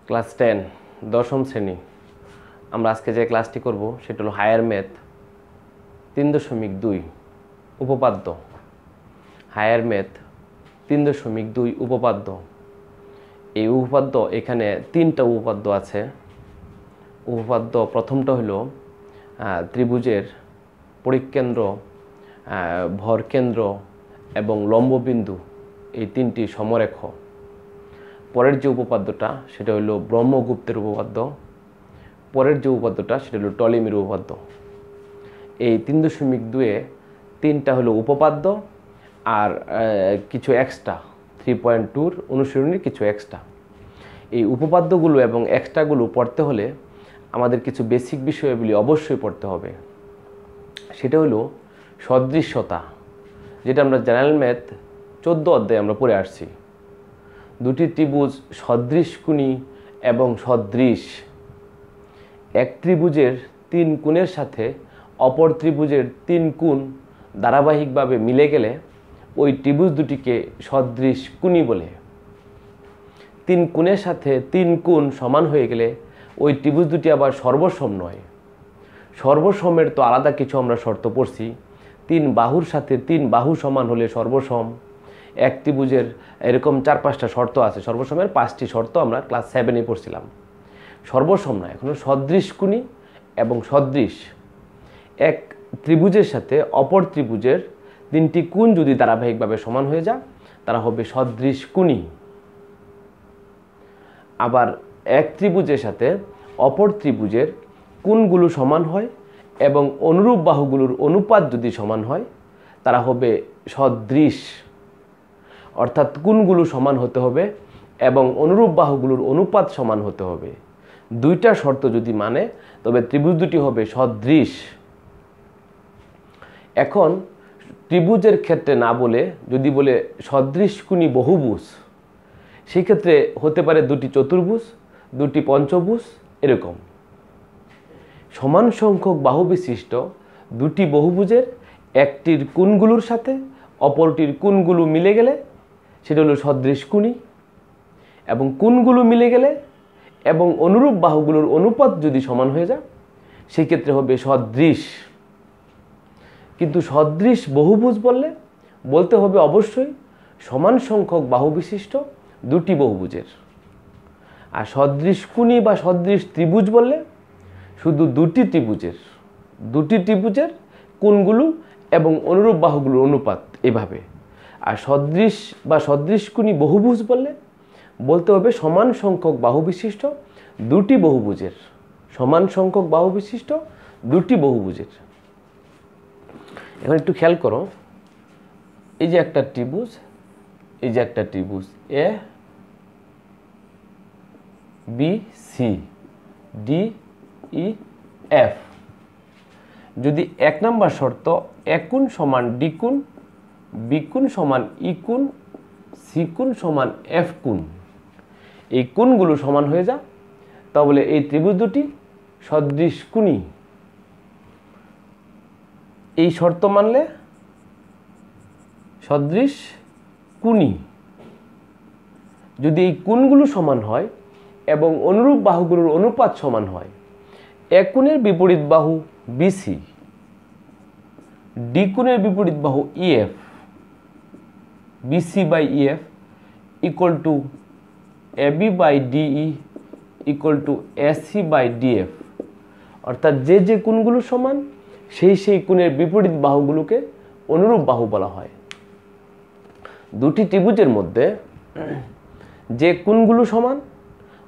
Class 10 দশম শ্রেণী। আমরা আজকে যে ক্লাসটি করব সেটা হলো হায়ার ম্যাথ 3.2 উপপাদ্য। হায়ার ম্যাথ 3.2 উপপাদ্য। এই উপপাদ্য এখানে 3টা উপপাদ্য আছে। উপপাদ্য প্রথমটা হলো ত্রিভুজের পরিকেন্দ্র, ভরকেন্দ্র এবং লম্ববিন্দু এই 3টি সমরেখ। পরের যে উপপাদ্যটা সেটা হলো ব্রহ্মগুপ্তের উপপাদ্য। পরের যে উপপাদ্যটা সেটা হলো টলেমির উপপাদ্য। এই 3.2-এ 3টা হলো উপপাদ্য আর কিছু এক্সট্রা 3.2-র অনুশীলনীর কিছু এক্সট্রা। এই উপপাদ্যগুলো এবং এক্সট্রাগুলো পড়তে হলে আমাদের কিছু বেসিক বিষয়গুলি অবশ্যই পড়তে হবে। সেটা হলো সদৃশ্যতা, যেটা আমরা জেনারেল ম্যাথ 14 অধ্যায়ে আমরা পড়ে আসছি। দুটি ত্রিভুজ সদৃশকুণী এবং সদৃশ। এক ত্রিভুজের 3 কোণের সাথে অপর ত্রিভুজের 3 কোণ ধারাবাহিকভাবে মিলে গেলে ওই ত্রিভুজ দুটিকে সদৃশকুণী বলে। 3 কোণের সাথে 3 কোণ সমান হয়ে গেলে ওই ত্রিভুজ দুটি আবার সর্বসম নয়। সর্বসমের তো আলাদা কিছু আমরা শর্ত পড়ছি। 3 বাহুর সাথে 3 বাহু সমান হলে সর্বসম। এক ত্রিভুজের এরকম 4-5টা শর্ত আছে। সর্বসমের 5টি শর্ত আমরা ক্লাস 7-এ পড়ছিলাম। সর্বসম না, এখনো সদৃশকুণী এবং সদৃশ। এক ত্রিভুজের সাথে অপর ত্রিভুজের 3টি কোণ যদি ধারাবাহিকভাবে সমান হয়ে যায় তারা হবে সদৃশকুণী। আবার এক ত্রিভুজের সাথে অপর ত্রিভুজের কোণগুলো সমান হয় এবং অনুরূপ বাহুগুলোর অনুপাত যদি সমান হয় তারা হবে সদৃশ। অর্থাৎ কোণগুলো সমান হতে হবে এবং অনুরূপ বাহুগুলোর অনুপাত সমান হতে হবে। 2টা শর্ত যদি মানে তবে ত্রিভুজ দুটি হবে সদৃশ। এখন ত্রিভুজের ক্ষেত্রে না বলে যদি বলে সদৃশকুণী বহুভুজ, সেই ক্ষেত্রে হতে পারে 2টি চতুর্ভুজ, 2টি পঞ্চভুজ, এরকম। সমান সংখ্যক বাহু বিশিষ্ট 2টি বহুভুজের একটির কোণগুলোর সাথে অপরটির কোণগুলো মিলে গেলে সেটা হলো সদৃশকুণী। এবং কোণগুলো মিলে গেলে এবং অনুরূপ বাহুগুলোর অনুপাত যদি সমান হয়ে যায় সেই ক্ষেত্রে হবে সদৃশ। কিন্তু সদৃশ বহুভুজ বলতে হবে অবশ্যই সমান সংখ্যক বাহু বিশিষ্ট 2টি বহুভুজের। আর সদৃশকুণী বা সদৃশ ত্রিভুজ বললে শুধু 2টি ত্রিভুজের কোণগুলো এবং অনুরূপ বাহুগুলোর অনুপাত, এভাবে। আর সদৃশ বা সদৃশকুণী বহুভুজ বলতে হবে সমান সংখ্যক বাহু বিশিষ্ট 2টি বহুভুজের। সমান সংখ্যক বাহু বিশিষ্ট 2টি বহুভুজের। এখন একটু খেয়াল করো, এই যে একটা ত্রিভুজ, এই যে একটা ত্রিভুজ A B C D E F. যদি 1 নম্বর শর্ত এ কোণ সমান ডি কোণ, বি কোণ সমান ই কোণ, সি কোণ সমান এফ কোণ, এই কোণগুলো সমান হয়ে যায় তাহলে এই ত্রিভুজ দুটি সদৃশকুণী। এই শর্ত মানলে সদৃশকুণী। যদি এই কোণগুলো সমান হয় এবং অনুরূপ বাহুগুলোর অনুপাত সমান হয়, এক কোণের বিপরীত বাহু বিসি, ডি কোণের বিপরীত বাহু EF, BC by EF equal to AB by DE equal to AC by DF. অর্থাৎ যে কোণগুলো সমান সেই কোণের বিপরীত বাহুগুলোকে অনুরূপ বাহু বলা হয়। 2টি ত্রিভুজের মধ্যে যে কোণগুলো সমান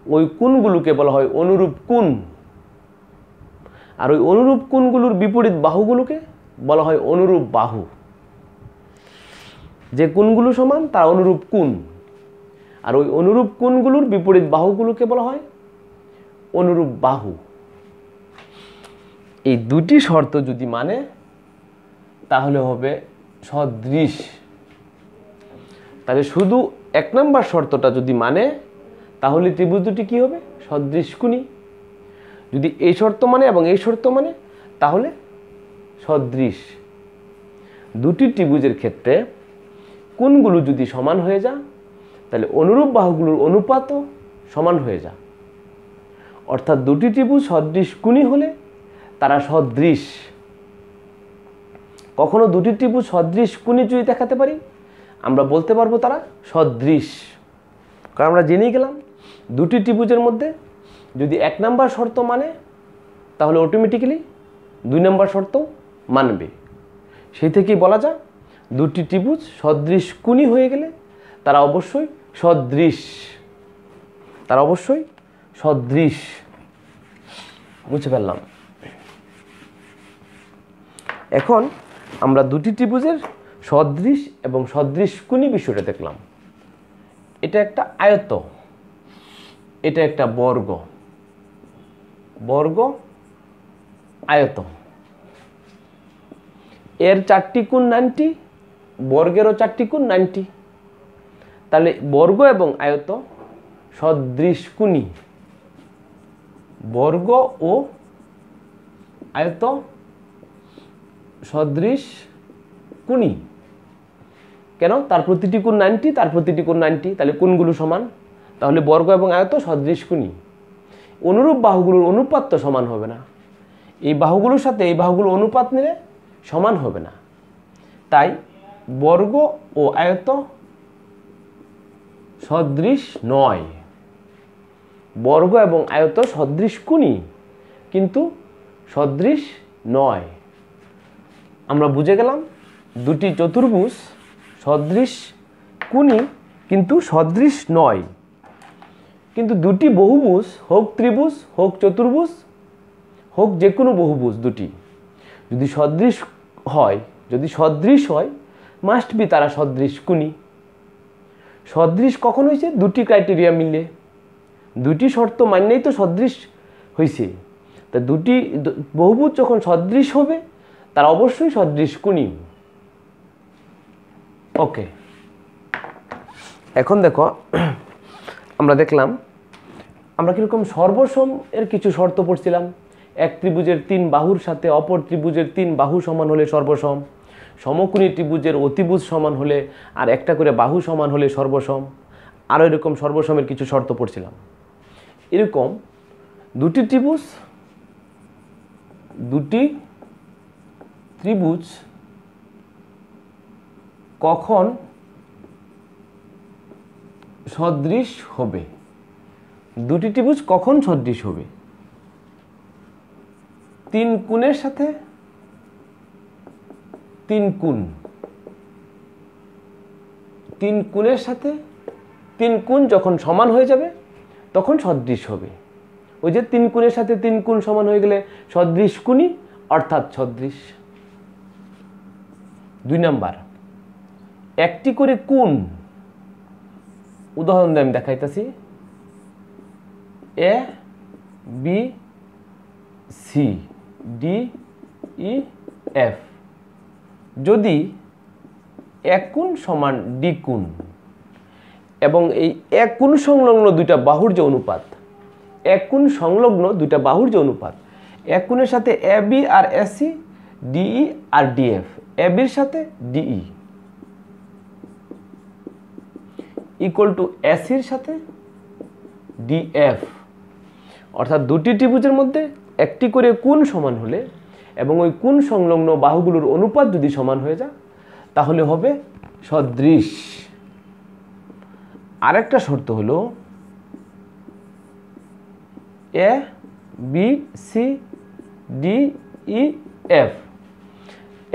ওই কোণগুলোকে বলা হয় অনুরূপ কোণ। আর ওই অনুরূপ কোণগুলোর বিপরীত বাহুগুলোকে বলা হয় অনুরূপ বাহু। যে কোণগুলো সমান তার অনুরূপ কোণ, আর ওই অনুরূপ কোণগুলোর বিপরীত বাহুগুলোকে বলা হয় অনুরূপ বাহু। এই 2টি শর্ত যদি মানে তাহলে হবে সদৃশ। তাহলে শুধু 1 নম্বর শর্তটা যদি মানে তাহলে ত্রিভুজ দুটি কি হবে? সদৃশকুণী। যদি এই শর্ত মানে এবং এই শর্ত মানে তাহলে সদৃশ। 2টি ত্রিভুজের ক্ষেত্রে কোণগুলো যদি সমান হয়ে যায় তাহলে অনুরূপ বাহুগুলোর অনুপাতও সমান হয়ে যায়। অর্থাৎ দুটি ত্রিভুজ সদৃশ কোণী হলে তারা সদৃশ। কখনো দুটি ত্রিভুজ সদৃশ কোণী যদি দেখাতে পারি আমরা বলতে পারবো তারা সদৃশ। কারণ আমরা জেনেই গেলাম দুটি ত্রিভুজের মধ্যে যদি 1 নম্বর শর্ত মানে তাহলে অটোমেটিক্যালি 2 নম্বর শর্ত মানবে। সেই থেকেই বলা যায় দুটি ত্রিভুজ সদৃশ কোণী হয়ে গেলে তারা অবশ্যই সদৃশ, তারা অবশ্যই সদৃশ। বুঝে ফেললাম। এখন আমরা দুটি ত্রিভুজের সদৃশ এবং সদৃশ কোণী বিষয়টা দেখলাম। এটা একটা আয়ত, এটা একটা বর্গ, বর্গ আয়ত। এর 4টি কোণ 90, বর্গেরও 4টি কোণ 90। তাহলে বর্গ এবং আয়ত সদৃশ কোণী। বর্গ ও আয়ত সদৃশ কোণী। কেন? তার প্রতিটি কোণ 90, তার প্রতিটি কোণ 90, তাহলে কোণগুলো সমান। তাহলে বর্গ এবং আয়ত সদৃশ কোণী। অনুরূপ বাহুগুলোর অনুপাত তো সমান হবে না। এই বাহুগুলোর সাথে এই বাহুগুলো অনুপাত নিলে সমান হবে না। তাই বর্গ ও আয়ত সদৃশ নয়। বর্গ এবং আয়ত সদৃশ কোণী কিন্তু সদৃশ নয়। আমরা বুঝে গেলাম দুটি চতুর্ভুজ সদৃশ কোণী কিন্তু সদৃশ নয়। কিন্তু দুটি বহুভুজ, হোক ত্রিভুজ হোক চতুর্ভুজ হোক যে কোনো বহুভুজ, দুটি যদি সদৃশ হয়, মাস্ট বি তারা সদৃশ কোণী। সদৃশ কখন হয়েছে? দুটি ক্রাইটেরিয়া মিলে, দুটি শর্ত মানলেই তো সদৃশ হয়েছে। তা দুটি বহুভুজ যখন সদৃশ হবে তারা অবশ্যই সদৃশ কোণী। ওকে, এখন দেখো আমরা দেখলাম আমরা কীরকম সর্বসম এর কিছু শর্ত পড়ছিলাম। এক ত্রিভুজের 3 বাহুর সাথে অপর ত্রিভুজের 3 বাহু সমান হলে সর্বসম, সমকোণী ত্রিভুজের অতিভুজ সমান হলে আর একটা করে বাহু সমান হলে সর্বসম, আরও এরকম সর্বসমের কিছু শর্ত পড়ছিলাম। এরকম দুটি ত্রিভুজ কখন সদৃশ হবে? দুটি ত্রিভুজ কখন সদৃশ হবে? 3 কোণের সাথে 3 কোণ, 3 কোণের সাথে 3 কোণ যখন সমান হয়ে যাবে তখন সদৃশ হবে। ওই যে 3 কোণের সাথে 3 কোণ সমান হয়ে গেলে সদৃশ কোণী অর্থাৎ সদৃশ। 2 নাম্বার, একটি করে কোণ, উদাহরণ দিয়ে আমি দেখাইতেছি। A B C D E F, যদি এক কোণ সমান ডি কোণ এবং এই এক কোণ সংলগ্ন দুইটা বাহুর যে অনুপাত, এক কোণ সংলগ্ন দুইটা বাহুর যে অনুপাত, এক কোণের সাথে এ বি আর এ সি, ডিই আর ডিএফ, এ বির সাথে ডিই ইকুয়াল টু এসির সাথে ডিএফ। অর্থাৎ দুটি ত্রিভুজের মধ্যে একটি করে কোণ সমান হলে এবং ওই কোণ সংলগ্ন বাহুগুলোর অনুপাত যদি সমান হয়ে যায় তাহলে হবে সদৃশ। আরেকটা শর্ত হলো A B C D E F,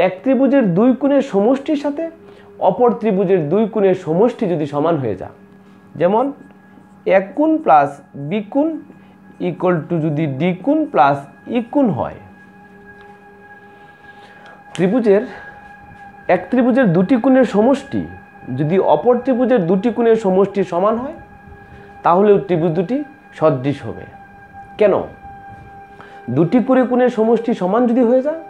এক ত্রিভুজের 2 কোণের সমষ্টির সাথে অপর ত্রিভুজের 2 কোণের সমষ্টি যদি সমান হয়ে যায়, যেমন এক কোণ প্লাস বি কোণ ইকুয়াল টু যদি ডি কোণ প্লাস ই কোণ হয়। এক ত্রিভুজের 2টি কোণের সমষ্টি যদি অপর ত্রিভুজের 2টি কোণের সমষ্টি সমান হয় তাহলে ত্রিভুজ দুটি সদৃশ হবে। কেন? 2টি করে কোণের সমষ্টি সমান যদি হয়ে যায়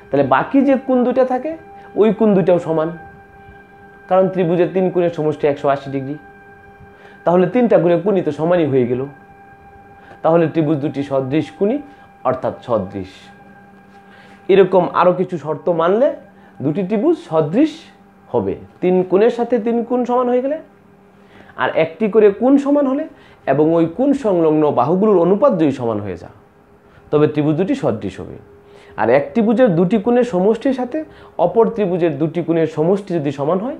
তাহলে বাকি যে কোণ দুটো থাকে ওই কোণ দুটাও সমান, কারণ ত্রিভুজের 3 কোণের সমষ্টি 180 ডিগ্রি। তাহলে 3টা করে কোণই তো সমানই হয়ে গেল। তাহলে ত্রিভুজ দুটি সদৃশ কোণী অর্থাৎ সদৃশ। এরকম আরও কিছু শর্ত মানলে দুটি ত্রিভুজ সদৃশ হবে। 3 কোণের সাথে 3 কোণ সমান হয়ে গেলে আর একটি করে কোণ সমান হলে এবং ওই কোণ সংলগ্ন বাহুগুলোর অনুপাত যদি সমান হয়ে যায় তবে ত্রিভুজ দুটি সদৃশ হবে। আর এক ত্রিভুজের দুটি কোণের সমষ্টির সাথে অপর ত্রিভুজের দুটি কোণের সমষ্টি যদি সমান হয়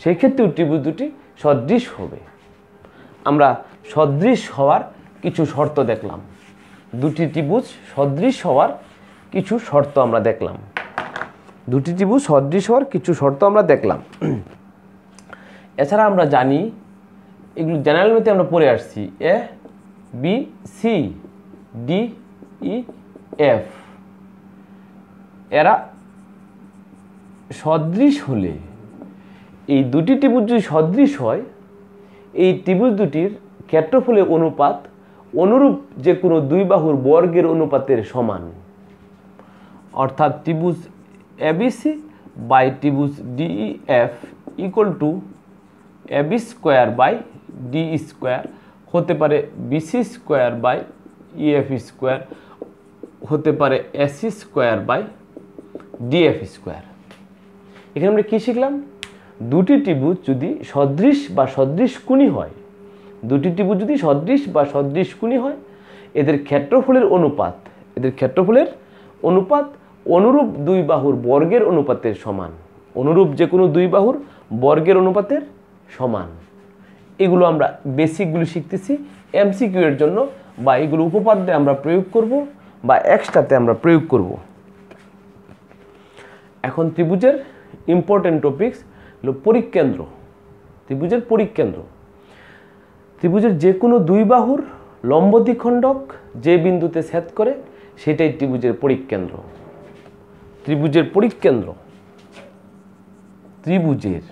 সেই ক্ষেত্রেও ত্রিভুজ দুটি সদৃশ হবে। আমরা সদৃশ হওয়ার কিছু শর্ত দেখলাম, দুটি ত্রিভুজ সদৃশ হওয়ার কিছু শর্ত আমরা দেখলাম, দুটি ত্রিভুজ সদৃশ হওয়ার কিছু শর্ত আমরা দেখলাম। এছাড়া আমরা জানি, এগুলো জেনারেল ম্যাথে আমরা পড়ে আসছি, A B C D E F এরা সদৃশ হলে, এই দুটি ত্রিভুজ যদি সদৃশ হয় এই ত্রিভুজ দুটির ক্ষেত্রফলের অনুপাত অনুরূপ যে কোনো দুই বাহুর বর্গের অনুপাতের সমান। অর্থাৎ ত্রিভুজ এবিসি বাই ত্রিভুজ DEF equal to AB square by DE square হতে পারে BC square by EF square হতে পারে AC square by DF square. এখানে আমরা কী শিখলাম? দুটি ত্রিভুজ যদি সদৃশ বা সদৃশকোণী হয়, দুটি ত্রিভুজ যদি সদৃশ বা সদৃশকোণী হয় এদের ক্ষেত্রফলের অনুপাত অনুরূপ দুই বাহুর বর্গের অনুপাতের সমান, অনুরূপ যে কোনো দুই বাহুর বর্গের অনুপাতের সমান। এগুলো আমরা বেসিকগুলো শিখতেছি এমসিকিউ এর জন্য, বা এগুলো উপপাদ্যে আমরা প্রয়োগ করব বা এক্সট্রাতে আমরা প্রয়োগ করব। এখন ত্রিভুজের ইম্পর্টেন্ট টপিকস হলো পরিকেন্দ্র। ত্রিভুজের পরিকেন্দ্র, ত্রিভুজের যে কোনো দুই বাহুর লম্ব দ্বিখণ্ডক যে বিন্দুতে ছেদ করে সেটাই ত্রিভুজের পরিকেন্দ্র। ত্রিভুজের পরিকেন্দ্র, ত্রিভুজের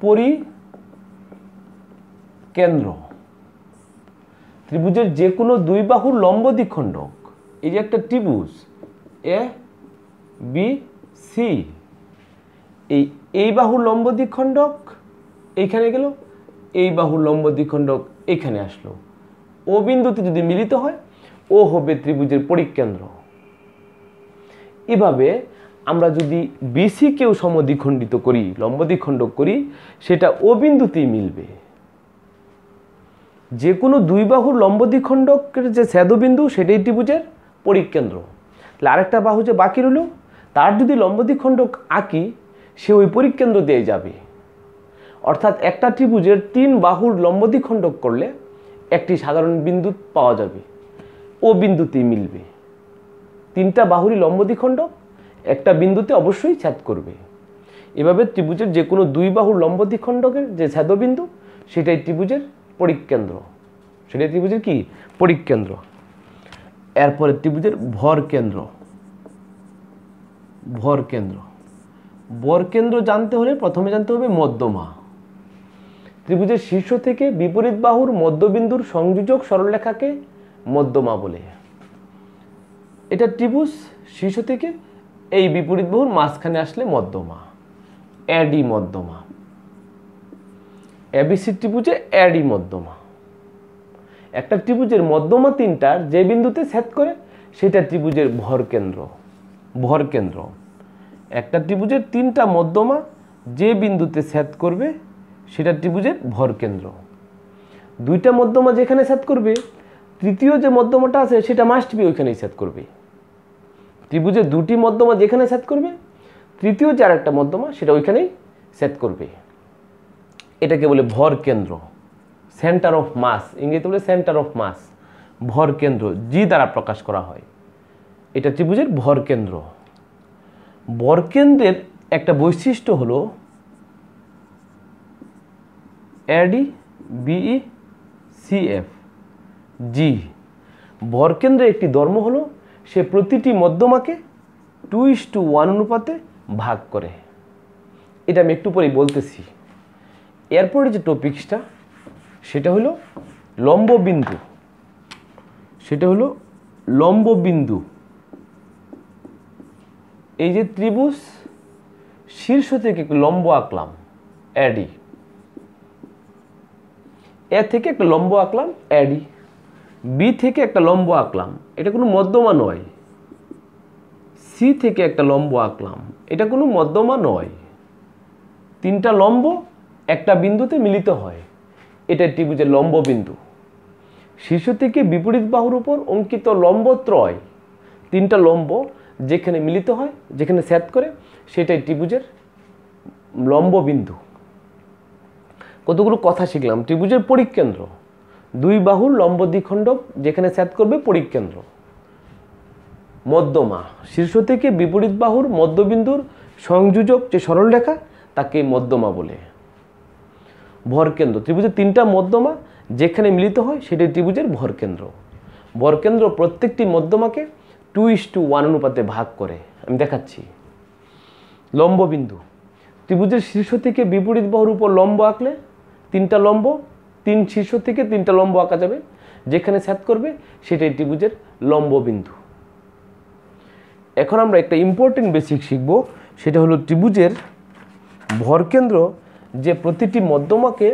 পরিকেন্দ্র, ত্রিভুজের যে কোনো দুই বাহুর লম্ব দ্বিখণ্ডক, এই যে একটা ত্রিভুজ এ বি সি, এই বাহুর লম্ব দ্বিখণ্ডক এইখানে গেল, এই বাহুর লম্ব দ্বিখণ্ডক এখানে আসলো, ও বিন্দুতে যদি মিলিত হয় ও হবে ত্রিভুজের পরিকেন্দ্র। এভাবে আমরা যদি বিসি কেও সমদ্বিখণ্ডিত করি, লম্ব দ্বিখণ্ডক করি, সেটা ও বিন্দুতেই মিলবে। যে কোনো দুই বাহুর লম্ব দ্বিখণ্ডকের যে ছেদবিন্দু সেটাই ত্রিভুজের পরিকেন্দ্র। তাহলে আরেকটা বাহু যে বাকি রইল তার যদি লম্ব দ্বিখণ্ডক আঁকি সে ওই পরিকেন্দ্র দিয়ে যাবে। অর্থাৎ একটা ত্রিভুজের তিন বাহুর লম্ব দ্বিখণ্ডক করলে একটি সাধারণ বিন্দু পাওয়া যাবে, ও বিন্দুতেই মিলবে। তিনটা বাহুরই লম্ব দ্বিখণ্ডক একটা বিন্দুতে অবশ্যই ছেদ করবে। এভাবে ত্রিভুজের যে কোনো দুই বাহুর লম্ব দ্বিখণ্ডকের যে ছেদবিন্দু সেটাই ত্রিভুজের পরিকেন্দ্র, সেটাই ত্রিভুজের কি? পরিকেন্দ্র। এরপরে ত্রিভুজের ভরকেন্দ্র। ভরকেন্দ্র জানতে হলে প্রথমে জানতে হবে মধ্যমা। ত্রিভুজের শীর্ষ থেকে বিপরীত বাহুর মধ্যবিন্দুর সংযোজক সরলরেখাকে মধ্যমা বলে। এটা ত্রিভুজ শীর্ষ থেকে এই বিপরীত বাহুর মাঝখানে আসলে মধ্যমা, এডি মধ্যমা। এবিসি ত্রিভুজে এডি মধ্যমা। একটা ত্রিভুজের মধ্যমা তিনটার যে বিন্দুতে ছেদ করে সেটা ত্রিভুজের ভরকেন্দ্র। একটা ত্রিভুজের তিনটা মধ্যমা যে বিন্দুতে ছেদ করবে সেটা ত্রিভুজের ভরকেন্দ্র। দুইটা মধ্যমা যেখানে ছেদ করবে তৃতীয় যে মধ্যমাটা আছে সেটা মাস্ট বি ওইখানেই ছেদ করবে। ত্রিভুজের দুটি মধ্যমা যেখানে ছেদ করবে তৃতীয় যে আরেকটা মধ্যমা সেটা ওইখানেই ছেদ করবে। এটাকে বলে ভরকেন্দ্র, সেন্টার অফ মাস, ইংরেজিতে বলে সেন্টার অফ মাস। ভরকেন্দ্র জি দ্বারা প্রকাশ করা হয়। এটা ত্রিভুজের ভরকেন্দ্র। ভরকেন্দ্রের একটা বৈশিষ্ট্য হলো এডি বিই সিএফ জি। ভরকেন্দ্রের একটি ধর্ম হলো সে প্রতিটি মধ্যমাকে 2:1 অনুপাতে ভাগ করে। এটা আমি একটু পরেই বলতেছি। এরপরে যে টপিকসটা সেটা হলো লম্ব বিন্দু। এই যে ত্রিভুজ শীর্ষ থেকে লম্ব আঁকলাম এডি, এ থেকে একটা লম্ব আঁকলাম এডি, বি থেকে একটা লম্ব আঁকলাম, এটা কোনো মধ্যমা নয়। সি থেকে একটা লম্ব আঁকলাম, এটা কোনো মধ্যমা নয়। তিনটা লম্ব একটা বিন্দুতে মিলিত হয়, এটা ত্রিভুজের লম্ব বিন্দু। শীর্ষ থেকে বিপরীত বাহুর উপর অঙ্কিত লম্বত্রয়, তিনটা লম্ব যেখানে মিলিত হয়, যেখানে ছেদ করে, সেটাই ত্রিভুজের লম্ব বিন্দু। কতগুলো কথা শিখলাম। ত্রিভুজের পরিকেন্দ্র, দুই বাহুর লম্ব দ্বিখণ্ডক যেখানে ছেদ করবে পরিকেন্দ্র। মধ্যমা, শীর্ষ থেকে বিপরীত বাহুর মধ্যবিন্দুর সংযোজক যে সরলরেখা তাকে মধ্যমা বলে। ভরকেন্দ্র, ত্রিভুজের তিনটা মধ্যমা যেখানে মিলিত হয় সেটাই ত্রিভুজের ভরকেন্দ্র। ভরকেন্দ্র প্রত্যেকটি মধ্যমাকে 2:1 অনুপাতে ভাগ করে। আমি দেখাচ্ছি। লম্ববিন্দু, ত্রিভুজের শীর্ষ থেকে বিপরীত বাহুর উপর লম্ব আঁকলে তিনটা লম্ব, তিন শীর্ষ থেকে তিনটা লম্ব আঁকা যাবে, যেখানে ছেদ করবে সেটাই ত্রিভুজের লম্ববিন্দু। এখন আমরা একটা ইম্পর্টেন্ট বেসিক শিখব, সেটা হলো ত্রিভুজের ভরকেন্দ্র যে প্রতিটি মধ্যমাকে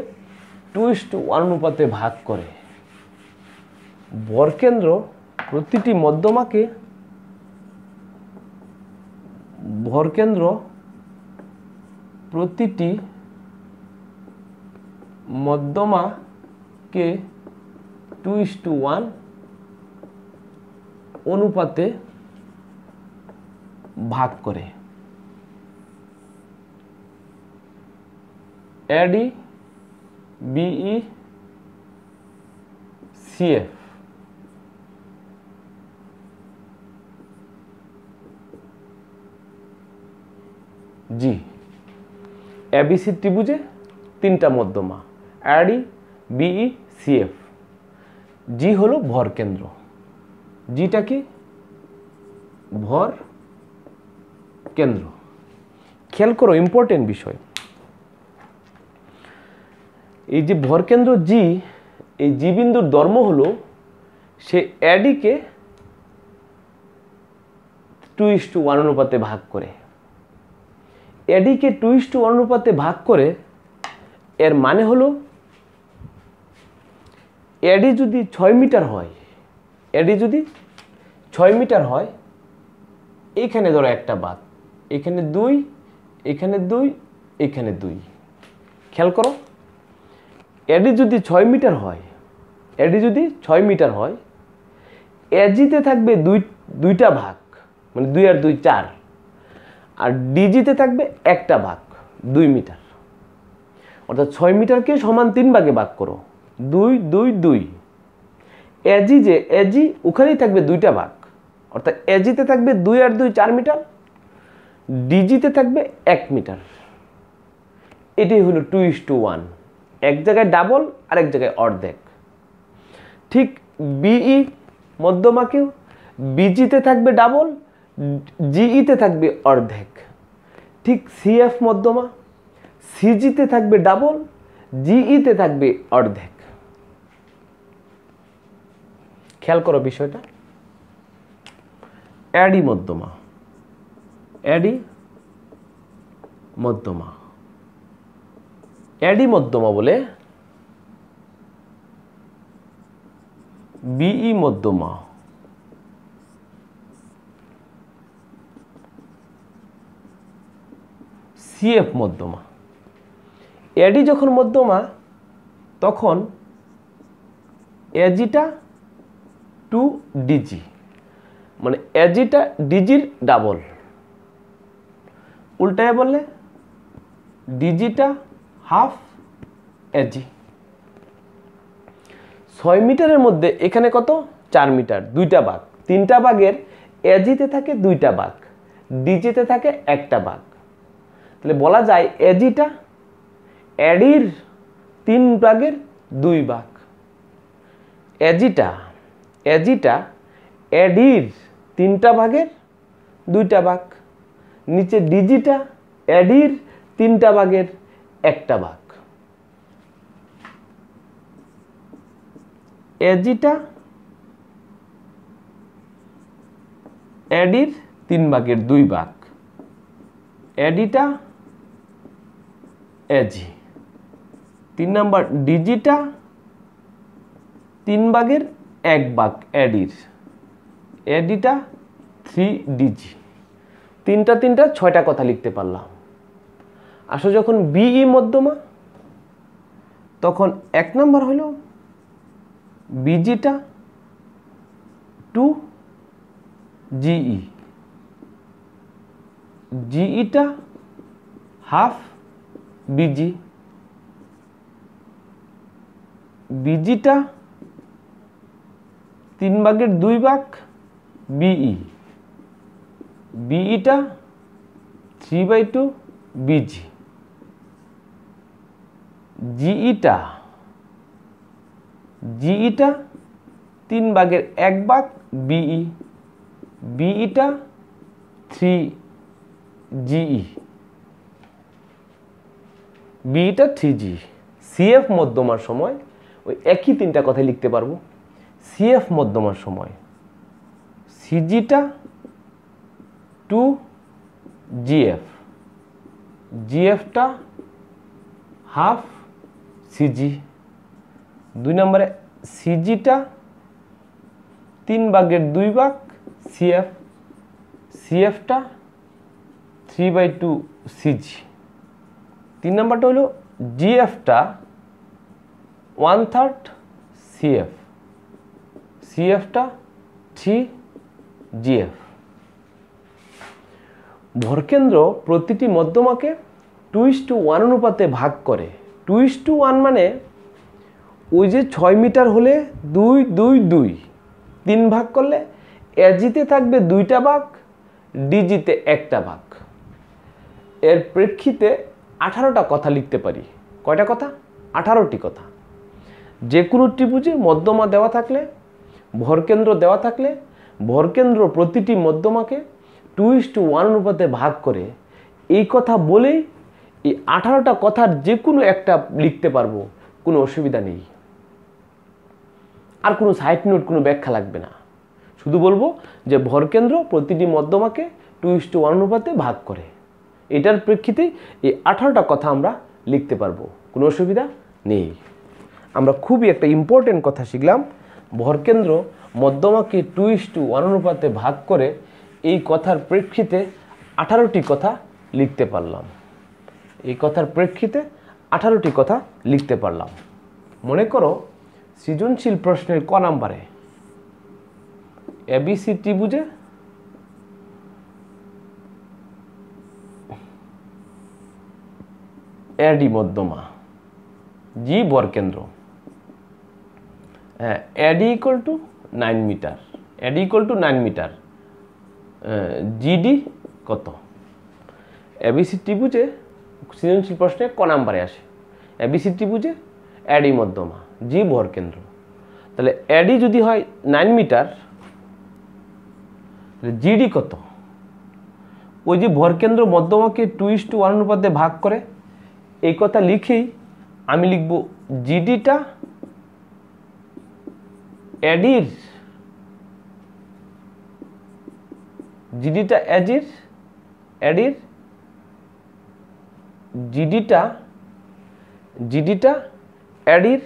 2:1 অনুপাতে ভাগ করে। ভরকেন্দ্র প্রতিটি মধ্যমাকে প্রতিটি মধ্যমাকে 2:1 অনুপাতে ভাগ করে। AD BE CF G. ABC ত্রিভুজে তিনটা মধ্যমা, AD BE CF। জি হলো ভর কেন্দ্র। জিটা কি? ভর কেন্দ্র। খেয়াল করো, ইম্পর্টেন্ট বিষয়। এই যে ভরকেন্দ্র জি, এই জি বিন্দুর ধর্ম হলো সে এডিকে 2:1 অনুপাতে ভাগ করে। এডিকে 2:1 অনুপাতে ভাগ করে, এর মানে হলো এডি যদি 6 মিটার হয়, এডি যদি 6 মিটার হয়, এইখানে ধরো একটা বাদ, এখানে 2, এখানে 2, এখানে 2। খেয়াল করো, এডি যদি 6 মিটার হয়, এডি যদি 6 মিটার হয়, এজিতে থাকবে দুইটা ভাগ, মানে 2 আর 2 4, আর ডিজিতে থাকবে একটা ভাগ 2 মিটার। অর্থাৎ 6 মিটারকে সমান 3 ভাগে ভাগ করো, 2 2 2। এজি যে এজি, ওখানেই থাকবে দুইটা ভাগ, অর্থাৎ এজিতে থাকবে 2 আর 2 4 মিটার, ডিজিতে থাকবে 1 মিটার। এটাই হলো 2:1। এক জায়গায় ডাবল আর এক জায়গায় অর্ধেক। ঠিক বিই মধ্যমাকেও বিজিতে থাকবে ডাবল, জিইতে থাকবে অর্ধেক। ঠিক সিএফ মধ্যমা সিজিতে থাকবে ডাবল, জিইতে থাকবে অর্ধেক। খেয়াল করো বিষয়টা। অ্যাডি মধ্যমা, অ্যাডি মধ্যমা, অ্যাডি মধ্যমা বলে বিই মধ্যমা, সিএফ মধ্যমা। এডি যখন মধ্যমা, তখন এজিটা 2 ডিজি, মানে এজিটা ডিজির ডাবল। উল্টায় বললে ডিজিটা হাফ এজি। 6 মিটারের মধ্যে এখানে কত? 4 মিটার, দুইটা ভাগ। তিনটা ভাগের এজিতে থাকে দুইটা ভাগ, ডিজিতে থাকে একটা ভাগ। তাহলে বলা যায় এজিটা এডির 3 ভাগের 2 ভাগ। এজিটা এডির 3টা ভাগের 2টা ভাগ। নিচে ডিজিটা এডির 3টা ভাগের 1টা ভাগ। এজিটা এডির 3 ভাগের 2 ভাগ, এডিটা এজি। 3 নাম্বার ডিজিটা 3 ভাগের 1 ভাগ এডির, এডিটা 3 ডিজি। তিনটা 6টা কথা লিখতে পারলাম। আসো যখন বিই মধ্যমা, তখন 1 নাম্বার হলো বিজিটা টু জিই, জিইটা হাফ বিজি, বিজিটা 3/2 বিই, বিইটা 3/2 বিজি, জিইটা 3/1 বিই, বিইটা 3 জিই, বিইটা 3জি। সিএফ মধ্যমার সময় ওই একই 3টা কথা লিখতে পারবো। সিএফ মধ্যমার সময় সিজিটা টু জিএফ, জিএফটা হাফ সিজি। 2 নম্বরে সিজিটা 3/2 সিএফ, সিএফটা 3/2 সিজি। 3 নম্বরটা হলো জিএফটা 1/3 সিএফ, সিএফটা 3 জিএফ। ভরকেন্দ্র প্রতিটি মধ্যমাকে 2:1 অনুপাতে ভাগ করে। 2:1 মানে ওই যে 6 মিটার হলে 2 2 2, 3 ভাগ করলে এজিতে থাকবে 2টা ভাগ, ডিজিতে 1টা ভাগ। এর প্রেক্ষিতে 18টা কথা লিখতে পারি। কয়টা কথা? 18টি কথা। যে কোনো ত্রিভুজে মধ্যমা দেওয়া থাকলে, ভরকেন্দ্র দেওয়া থাকলে, ভরকেন্দ্র প্রতিটি মধ্যমাকে 2:1 অনুপাতে ভাগ করে, এই কথা বলেই এই 18টা কথার যে কোনো একটা লিখতে পারবো, কোনো অসুবিধা নেই। আর কোনো সাইড নোট, কোনো ব্যাখ্যা লাগবে না। শুধু বলবো যে ভরকেন্দ্র প্রতিটি মধ্যমাকে 2:1 অনুপাতে ভাগ করে। এটার প্রেক্ষিতে এই 18টা কথা আমরা লিখতে পারবো, কোনো অসুবিধা নেই। আমরা খুবই একটা ইম্পর্টেন্ট কথা শিখলাম। ভরকেন্দ্র মধ্যমাকে 2:1 অনুপাতে ভাগ করে, এই কথার প্রেক্ষিতে 18টি কথা লিখতে পারলাম। এই কথার প্রেক্ষিতে 18টি কথা লিখতে পারলাম। মনে করো সৃজনশীল প্রশ্নের ক নাম্বারে এবিসি ত্রিভুজে এডি মধ্যমা, জি ভরকেন্দ্র, হ্যাঁ AD equal to 9 meter, AD equal to 9 meter, GD কত? এবিসি ত্রিভুজে সৃজনশীল প্রশ্নে ক নাম্বারে আসে? এবিসি ত্রিভুজে এডি মধ্যমা, জি ভরকেন্দ্র। তাহলে এডি যদি হয় 9 মিটার, জিডি কত? ওই যে ভরকেন্দ্র মধ্যমাকে 2:1 অনুপাতে ভাগ করে, এই কথা লিখেই আমি লিখব জিডিটা এডির, জিডিটা এডির, জিডিটা এডির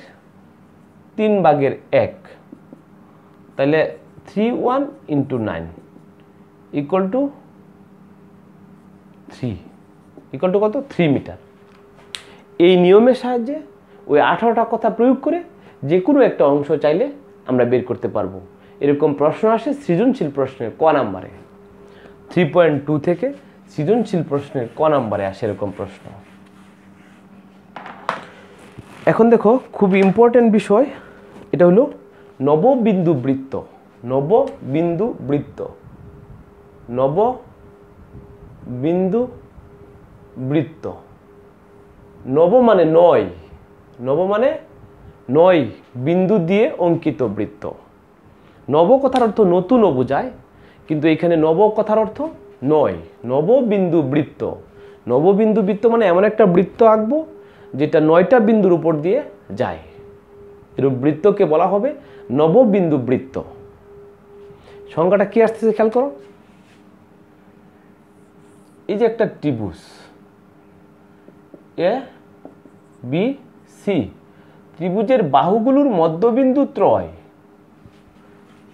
3/1। তাহলে 3:1 × 9 ইকুয়াল টু 3, ইকুয়াল টু কত? 3 মিটার। এই নিয়মের সাহায্যে ওই 18টা কথা প্রয়োগ করে যে কোনো একটা অংশ চাইলে আমরা বের করতে পারবো। এরকম প্রশ্ন আসে সৃজনশীল প্রশ্নের ক নাম্বারে। 3.2 থেকে সৃজনশীল প্রশ্নের ক নাম্বারে আসে এরকম প্রশ্ন। এখন দেখো খুব ইম্পর্টেন্ট বিষয়, এটা হলো নববিন্দু বৃত্ত। নববিন্দু বৃত্ত, নববিন্দু বৃত্ত। নব মানে 9, নব মানে 9 বিন্দু দিয়ে অঙ্কিত বৃত্ত। নব কথার অর্থ নতুনও বোঝায়, কিন্তু এখানে নব কথার অর্থ 9, নববিন্দু বৃত্ত। নববিন্দু বৃত্ত মানে এমন একটা বৃত্ত আঁকবো যেটা 9টা বিন্দুর উপর দিয়ে যায়। এরূপ বৃত্তকে বলা হবে নববিন্দু বৃত্ত। সংখ্যাটা কি আসতেছে খেয়াল করো। এই যে একটা ত্রিভুজ এ বি সি, ত্রিভুজের বাহুগুলোর মধ্যবিন্দু ত্রয়।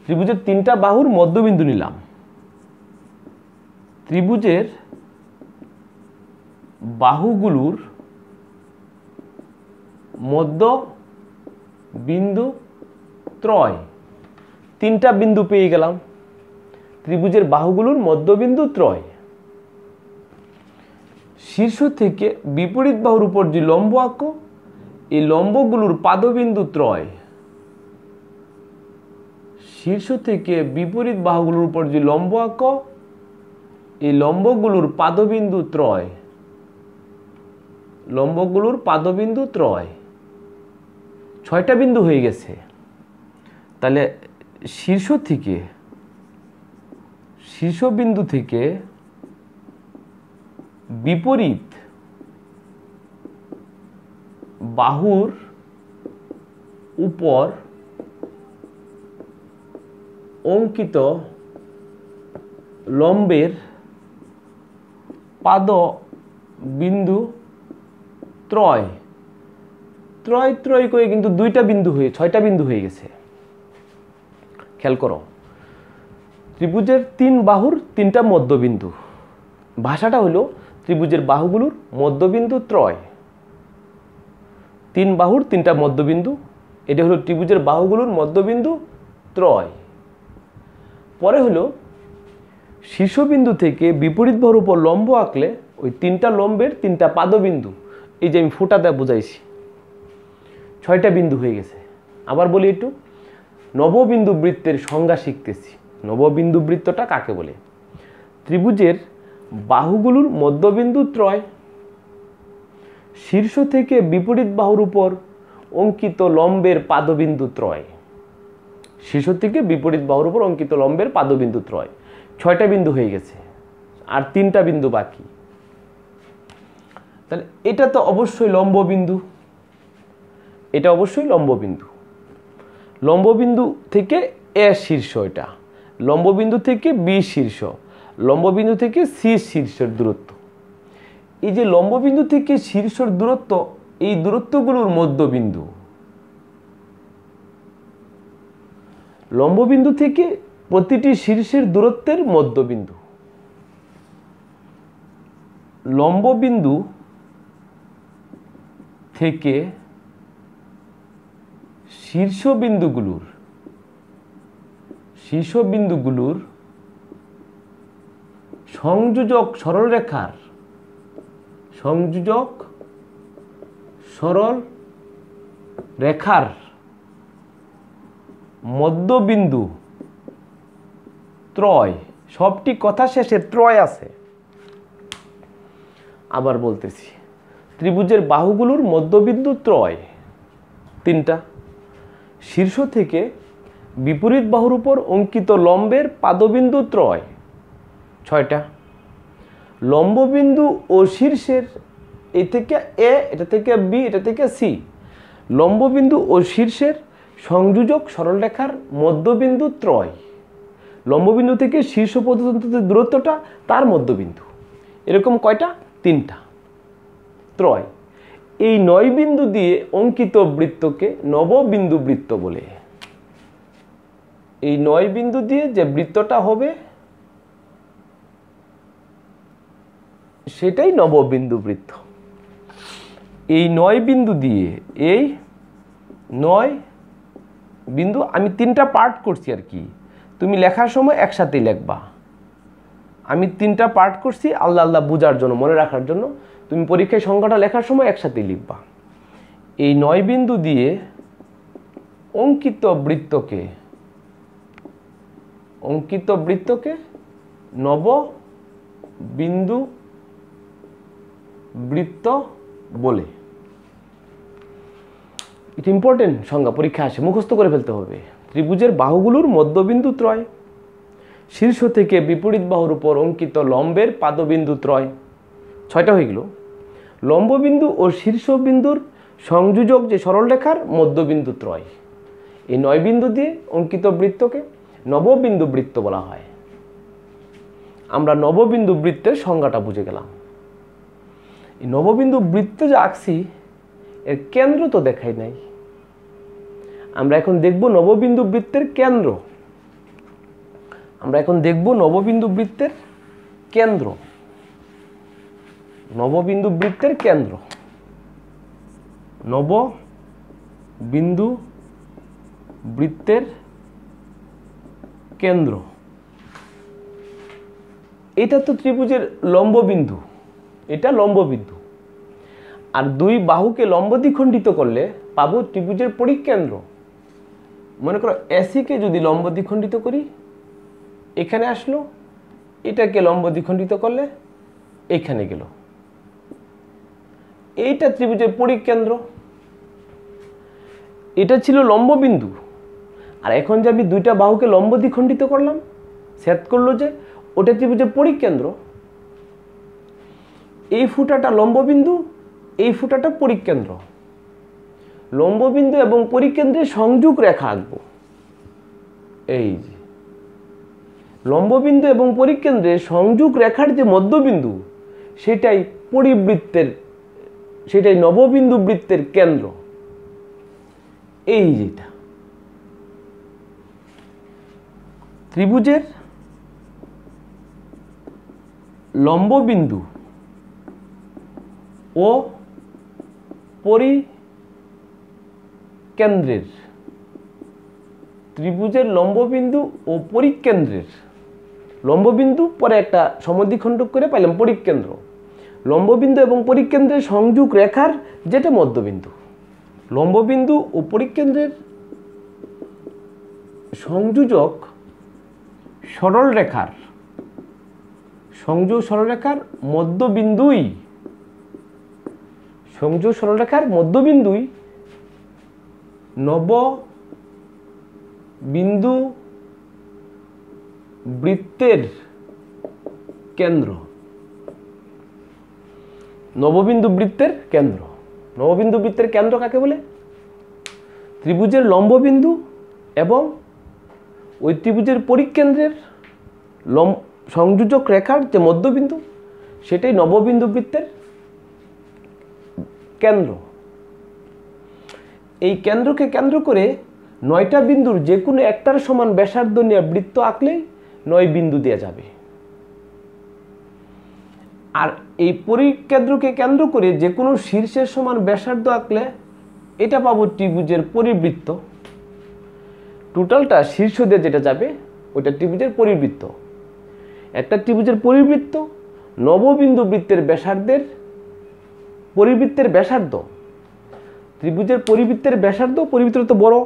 ত্রিভুজের 3টা বাহুর মধ্যবিন্দু নিলাম। ত্রিভুজের বাহুগুলোর মধ্য বিন্দু ত্রয়। তিনটা বিন্দু পেয়ে গেলাম, ত্রিভুজের বাহুগুলোর মধ্যবিন্দু ত্রয়। শীর্ষ থেকে বিপরীত বাহুর উপর যে লম্ব আঁকো, এই লম্বগুলোর পাদবিন্দু ত্রয়। শীর্ষ থেকে বিপরীত বাহুগুলোর উপর যে লম্ব আঁকো, এই লম্বগুলোর পাদবিন্দু ত্রয়। লম্বগুলোর পাদবিন্দু ত্রয়। 6টা বিন্দু হয়ে গেছে। তাহলে শীর্ষবিন্দু থেকে বিপরীত বাহুর উপর অঙ্কিত লম্বের পাদ বিন্দু ত্রয়। ত্রয় ত্রয় করে কিন্তু 2টা বিন্দু হয়ে 6টা বিন্দু হয়ে গেছে। খেয়াল করো, ত্রিভুজের 3 বাহুর 3টা মধ্যবিন্দু। ভাষাটা হলো ত্রিভুজের বাহুগুলোর মধ্যবিন্দু ত্রয়। 3 বাহুর 3টা মধ্যবিন্দু, এটা হলো ত্রিভুজের বাহুগুলোর মধ্যবিন্দু ত্রয়। পরে হলো শীর্ষবিন্দু থেকে বিপরীত বাহুর উপর লম্ব আঁকলে ওই 3টা লম্বের 3টা পাদবিন্দু। এই যে আমি ফোঁটা দিয়ে বুঝাইছি, 6টা বিন্দু হয়ে গেছে। আবার বলি একটু, নববিন্দু বৃত্তের সংজ্ঞা শিখতেছি। নববিন্দু বৃত্তটা কাকে বলে? ত্রিভুজের বাহুগুলোর মধ্যবিন্দু ত্রয়। শীর্ষ থেকে বিপরীত বাহুর উপর অঙ্কিত লম্বের পাদবিন্দু ত্রয়। শীর্ষ থেকে বিপরীত বাহুর উপর অঙ্কিত লম্বের পাদবিন্দু ত্রয়। 6টা বিন্দু হয়ে গেছে, আর 3টা বিন্দু বাকি। তাহলে এটা তো অবশ্যই লম্ববিন্দু, এটা অবশ্যই লম্ববিন্দু। লম্ববিন্দু থেকে এ শীর্ষ, এটা লম্ববিন্দু থেকে বি শীর্ষ, লম্ববিন্দু থেকে সি শীর্ষের দূরত্ব। এই যে লম্ববিন্দু থেকে শীর্ষের দূরত্ব, এই দূরত্বগুলোর মধ্যবিন্দু। লম্ববিন্দু থেকে প্রতিটি শীর্ষের দূরত্বের মধ্যবিন্দু। লম্ববিন্দু থেকে শীর্ষবিন্দুগুলোর সংযোজক সরল রেখার মধ্যবিন্দু ত্রয়। সবটি কথা শেষে ত্রয় আছে। আবার বলতেছি, ত্রিভুজের বাহুগুলোর মধ্যবিন্দু ত্রয় 3টা। শীর্ষ থেকে বিপরীত বাহুর উপর অঙ্কিত লম্বের পাদবিন্দু ত্রয় 6টা। লম্ববিন্দু ও শীর্ষের, এই থেকে এ, এটা থেকে বি, এটা থেকে সি, লম্ববিন্দু ও শীর্ষের সংযোজক সরলরেখার মধ্যবিন্দু ত্রয়। লম্ববিন্দু থেকে শীর্ষ পর্যন্ত দূরত্বটা তার মধ্যবিন্দু। এরকম কয়টা? 3টা ত্রয়। এই 9 বিন্দু দিয়ে অঙ্কিত বৃত্তকে নববিন্দু বৃত্ত বলে। এই 9 বিন্দু দিয়ে যে বৃত্তটা হবে সেটাই নববিন্দু বৃত্ত। এই 9 বিন্দু দিয়ে, এই 9 বিন্দু আমি 3টা পার্ট করছি আর কি, তুমি লেখার সময় একসাথেই লিখবা। আমি 3টা পার্ট করছি আল্লাহ আল্লাহ বোঝার জন্য, মনে রাখার জন্য। তুমি পরীক্ষায় সংখ্যাটা লেখার সময় একসাথেই লিখবা। এই 9 বিন্দু দিয়ে অঙ্কিত বৃত্তকে নববিন্দু বৃত্ত বলে। এটা ইম্পর্টেন্ট সংজ্ঞা, পরীক্ষা আসে, মুখস্থ করে ফেলতে হবে। ত্রিভুজের বাহুগুলোর মধ্যবিন্দু ত্রয়। শীর্ষ থেকে বিপরীত বাহুর উপর অঙ্কিত লম্বের পাদবিন্দু ত্রয়। 6টা হয়ে গেল। লম্ববিন্দু ও শীর্ষবিন্দুর সংযোজক যে সরলরেখার মধ্যবিন্দু ত্রয়। এই 9 বিন্দু দিয়ে অঙ্কিত বৃত্তকে নববিন্দু বৃত্ত বলা হয়। আমরা নববিন্দু বৃত্তের সংজ্ঞাটা বুঝে গেলাম। এই নববিন্দু বৃত্ত যে আঁকছি, এর কেন্দ্র তো দেখাই নাই। আমরা এখন দেখব নববিন্দু বৃত্তের কেন্দ্র। নববিন্দু বৃত্তের কেন্দ্র। বিন্দু বৃত্তের কেন্দ্র। এটা তো ত্রিভুজের লম্ব বিন্দু, এটা লম্ব বিন্দু। আর দুই বাহুকে লম্ব দ্বিখণ্ডিত করলে পাবো ত্রিভুজের পরিকেন্দ্র। মনে করো এসিকে যদি লম্ব দ্বিখণ্ডিত করি, এখানে আসলো, এটাকে লম্ব দ্বিখণ্ডিত করলে এখানে গেল, এইটা ত্রিভুজের পরিকেন্দ্র। এটা ছিল লম্ব বিন্দু। আর এখন যে আমি দুইটা বাহুকে লম্ব দ্বিখণ্ডিত করলাম, ছেদ করলো যে, ওটা ত্রিভুজের পরিকেন্দ্র। এই ফুটাটা লম্ব বিন্দু, এই ফুটাটা পরিকেন্দ্র। লম্ব বিন্দু এবং পরিকেন্দ্রের সংযোগ রেখা আঁকবো। এই যে লম্ব বিন্দু এবং পরিকেন্দ্রের সংযোগ রেখার যে মধ্যবিন্দু, সেটাই পরিবৃত্তের, সেটাই নববিন্দু বৃত্তের কেন্দ্র। এই যেটা ত্রিভুজের লম্ব বিন্দু ও পরিকেন্দ্রের, ত্রিভুজের লম্ববিন্দু ও পরিকেন্দ্রের, লম্ববিন্দু পরে একটা সমদ্বিখণ্ডক করে পাইলাম পরিকেন্দ্র, লম্ববিন্দু এবং পরিকেন্দ্রের সংযোগ রেখার যেটা মধ্যবিন্দু, লম্ববিন্দু ও পরিকেন্দ্রের সংযোজক সরল রেখার, সংযোগ সরলরেখার মধ্যবিন্দুই, সংযোগ সরলরেখার মধ্যবিন্দুই নববিন্দু বৃত্তের কেন্দ্র। নববিন্দু বৃত্তের কেন্দ্র। নববিন্দু বৃত্তের কেন্দ্র কাকে বলে? ত্রিভুজের লম্ববিন্দু এবং ওই ত্রিভুজের পরিকেন্দ্রের সংযোজক রেখার যে মধ্যবিন্দু, সেটাই নববিন্দু বৃত্তের কেন্দ্র। এই কেন্দ্রকে কেন্দ্র করে 9টা বিন্দুর যে কোনো একটার সমান ব্যাসার্ধ নিয়ে বৃত্ত আঁকলেই 9 বিন্দু দেওয়া যাবে। আর এই পরিকেন্দ্রকে কেন্দ্র করে যে কোনো শীর্ষের সমান ব্যাসার্ধ আঁকলে এটা পাবো ত্রিভুজের পরিবৃত্ত। টোটালটা শীর্ষ দিয়ে যেটা যাবে ওইটা ত্রিভুজের পরিবৃত্ত। একটা ত্রিভুজের পরিবৃত্ত নববিন্দু বৃত্তের ব্যাসার্ধের পরিবৃত্তের ব্যাসার্ধ, ত্রিভুজের পরিবৃত্তের ব্যাসার্ধ, পরিবৃত্ত তো বড়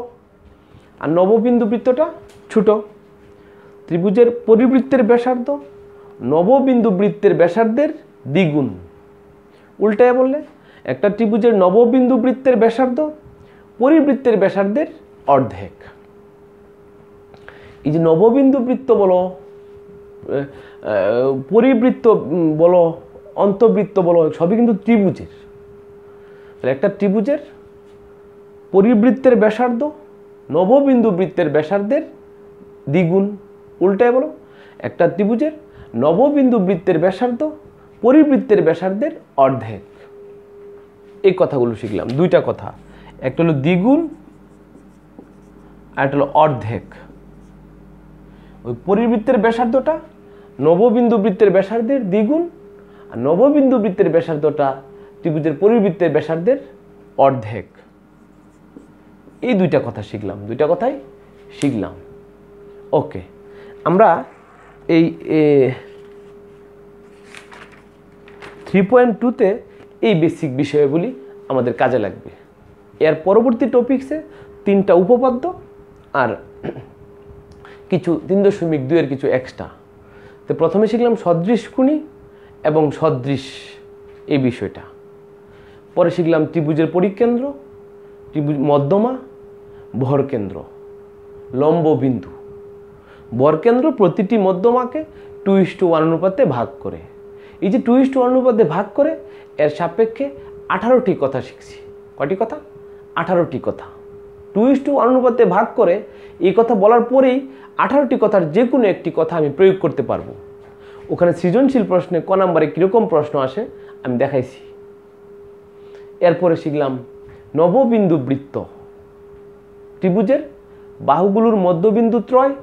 আর নববিন্দু বৃত্তটা ছোট। ত্রিভুজের পরিবৃত্তের ব্যাসার্ধ নববিন্দু বৃত্তের ব্যাসার্ধের দ্বিগুণ। উল্টায় বললে একটা ত্রিভুজের নববিন্দু বৃত্তের ব্যাসার্ধ পরিবৃত্তের ব্যাসার্ধের অর্ধেক। এই যে নববিন্দু বৃত্ত বলো, পরিবৃত্ত বলো, অন্তবৃত্ত বলো, সবই কিন্তু ত্রিভুজের। একটা ত্রিভুজের পরিবৃত্তের ব্যাসার্ধ নববিন্দু বৃত্তের ব্যাসার্ধের দ্বিগুণ। উল্টায় বলো একটা ত্রিভুজের নববিন্দু বৃত্তের ব্যাসার্ধ পরিবৃত্তের ব্যাসার্ধের অর্ধেক। এই কথাগুলো শিখলাম, দুইটা কথা, একটা হলো দ্বিগুণ আর একটা হলো অর্ধেক। ওই পরিবৃত্তের ব্যাসার্ধটা নববিন্দু বৃত্তের ব্যাসার্ধের দ্বিগুণ আর নববিন্দু বৃত্তের ব্যাসার্ধটা ত্রিভুজের পরিবৃত্তের ব্যাসার্ধের অর্ধেক। এই দুইটা কথা শিখলাম, দুইটা কথাই শিখলাম। ওকে, আমরা এই 3.2-তে এই বেসিক বিষয়গুলি আমাদের কাজে লাগবে। এর পরবর্তী টপিকসে 3টা উপপাদ্য আর কিছু 3.2-এর কিছু এক্সট্রা। তো প্রথমে শিখলাম সদৃশকুণী এবং সদৃশ এই বিষয়টা, পরে শিখলাম ত্রিভুজের পরিকেন্দ্র, ত্রিভুজ মধ্যমা, ভরকেন্দ্র, লম্ববিন্দু। ভরকেন্দ্র প্রতিটি মধ্যমাকে 2:1 অনুপাতে ভাগ করে। এই যে 2:1 অনুপাতে ভাগ করে এর সাপেক্ষে 18টি কথা শিখছি। কয়টি কথা? 18টি কথা। 2:1 অনুপাতে ভাগ করে এই কথা বলার পরেই 18টি কথার যে কোনো একটি কথা আমি প্রয়োগ করতে পারবো। ওখানে সৃজনশীল প্রশ্নে ক নম্বরে কীরকম প্রশ্ন আসে আমি দেখাইছি। এরপরে শিখলাম নববিন্দু বৃত্ত, ত্রিভুজের বাহুগুলোর মধ্যবিন্দু ত্রয়,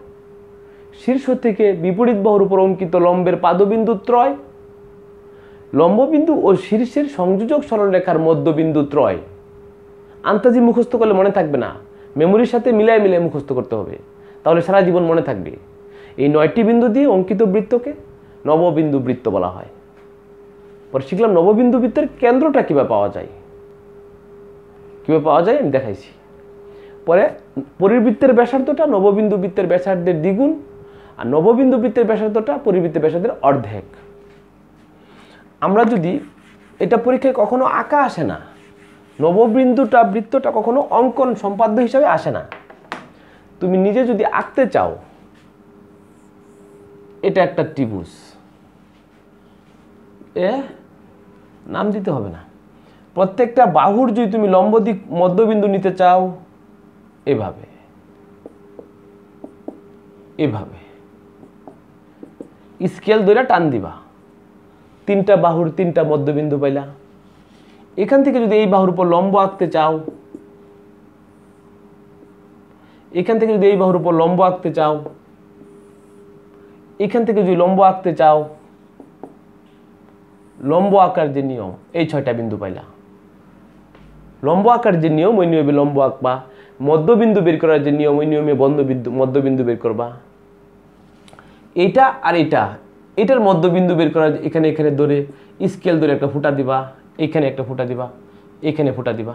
শীর্ষ থেকে বিপরীত বাহুর উপর অঙ্কিত লম্বের পাদবিন্দু ত্রয়, লম্ববিন্দু ও শীর্ষের সংযোজক সরলরেখার মধ্যবিন্দু ত্রয়। আন্তাজি মুখস্থ করলে মনে থাকবে না, মেমোরির সাথে মিলাই মিলাই মুখস্থ করতে হবে, তাহলে সারা জীবন মনে থাকবে। এই 9টি বিন্দু দিয়ে অঙ্কিত বৃত্তকে নববিন্দু বৃত্ত বলা হয়। পরে শিখলাম নববিন্দু বৃত্তের কেন্দ্রটা কীভাবে পাওয়া যায়। কীভাবে পাওয়া যায় আমি দেখাইছি। পরে পরিবৃত্তের ব্যাসার্ধটা নববিন্দু বৃত্তের ব্যাসার্ধের দ্বিগুণ, আর নববিন্দু বৃত্তের ব্যাসার্ধটা পরিবৃত্তের ব্যাসার্ধের অর্ধেক। আমরা যদি এটা পরীক্ষায় কখনো আঁকা আসে না, নববিন্দুটা বৃত্তটা কখনো অঙ্কন সম্পাদ্য হিসাবে আসে না। তুমি নিজে যদি আঁকতে চাও, এটা একটা ত্রিভুজ, নাম দিতে হবে না। প্রত্যেকটা বাহুর যদি তুমি লম্ব দিক মধ্যবিন্দু নিতে চাও, এভাবে এভাবে স্কেল ধরে টান দিবা, 3টা বাহুর 3টা মধ্যবিন্দু পাইলা। এখান থেকে যদি এই বাহুর উপর লম্ব আঁকতে চাও, এখান থেকে যদি এই বাহুর উপর লম্ব আঁকতে চাও, এখান থেকে যদি লম্ব আঁকতে চাও, লম্ব আঁকার যে নিয়ম, এই 6টা বিন্দু পাইলা। লম্ব আঁকার যে নিয়ম, ওই নিয়মে লম্ব আঁকবা। মধ্যবিন্দু বের করার যে নিয়ম, ওই নিয়মে মধ্যবিন্দু বের করবা। এইটা আর এটার মধ্যবিন্দু বের করার, এখানে এখানে ধরে স্কেল ধরে একটা ফুটা দিবা, এখানে একটা ফুটা দিবা, এখানে ফুটা দিবা।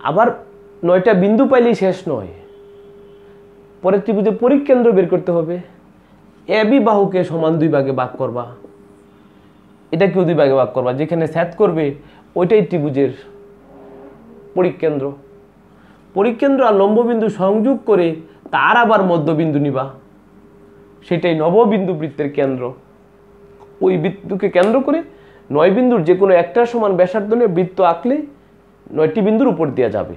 আবার 9টা বিন্দু পাইলেই শেষ নয়, পরের ত্রিভুজে পরিকেন্দ্র বের করতে হবে। এবি বাহুকে সমান 2 ভাগে ভাগ করবা, এটাকেও 2 ভাগে ভাগ করবা, যেখানে ছেদ করবে ওইটাই ত্রিভুজের পরিকেন্দ্র। পরিকেন্দ্র আর লম্ববিন্দু সংযোগ করে তার আবার মধ্যবিন্দু নিবা, সেটাই নববিন্দু বৃত্তের কেন্দ্র। ওই বৃত্তকে কেন্দ্র করে 9 বিন্দুর যে কোনো একটার সমান ব্যাসার্ধ নিয়ে বৃত্ত আঁকলে 9টি বিন্দুর উপর দেওয়া যাবে।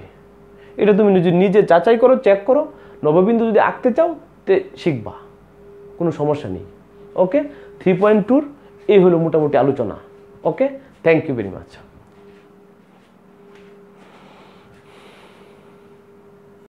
এটা তুমি নিজে যাচাই করো, চেক করো। নববিন্দু যদি আঁকতে চাও তে শিখবা, কোনো সমস্যা নেই। ওকে, 3.2 এই হলো মোটামুটি আলোচনা। ওকে, থ্যাংক ইউ ভেরি মাচ।